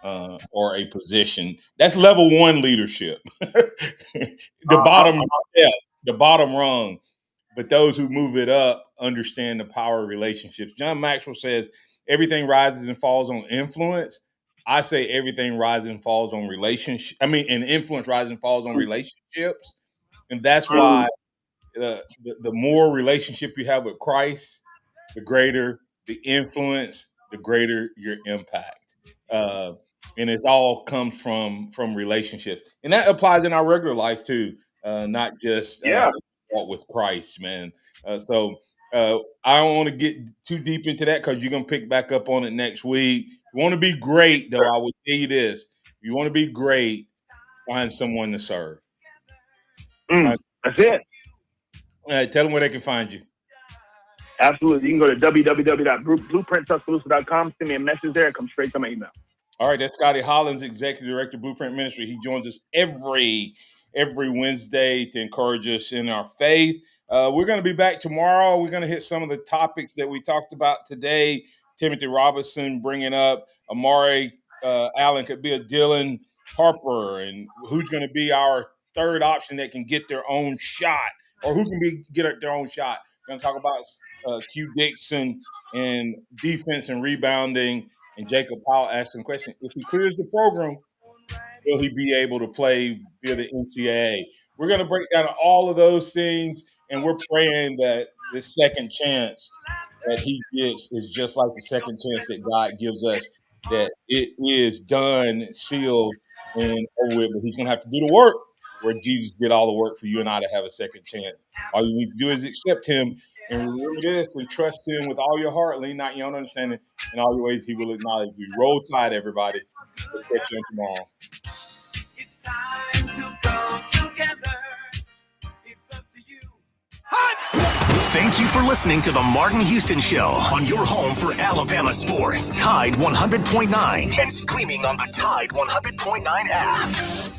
or a position. That's level one leadership. The bottom rung. But those who move it up understand the power of relationships. John Maxwell says everything rises and falls on influence. I say everything rises and falls on relationship. And influence rises and falls on relationships. And that's why the more relationship you have with Christ, the greater the influence, the greater your impact. And it all comes from relationship. And that applies in our regular life too, not just walk with Christ, man. So I don't want to get too deep into that, because you're going to pick back up on it next week. If you want to be great, though, I will tell you this. If you want to be great, find someone to serve. That's it. Tell them where they can find you. Absolutely. You can go to www.blueprinttuscaloosa.com. Send me a message there. It comes straight to my email. All right. That's Scotty Hollins, Executive Director, Blueprint Ministry. He joins us every Wednesday to encourage us in our faith. We're going to be back tomorrow. We're going to hit some of the topics that we talked about today. Timothy Robinson bringing up Amari Allen, could be a Dylan Harper, and who's going to be our third option that can get their own shot, or who can get their own shot. We're going to talk about Q Dixon and defense and rebounding, and Jacob Powell asked him a question. If he clears the program, will he be able to play via the NCAA? We're going to break down all of those things, and we're praying that the second chance that he gets is just like the second chance that God gives us, that it is done, sealed, and over with. But he's going to have to do the work where Jesus did all the work for you and I to have a second chance. All you need to do is accept him and remember this, and trust him with all your heart, lean not your own understanding. In all your ways, he will acknowledge you. Roll Tide, everybody. We'll catch you tomorrow. It's time to come together. It's up to you. Thank you for listening to the Martin Houston Show on your home for Alabama sports. Tide 100.9 and streaming on the Tide 100.9 app.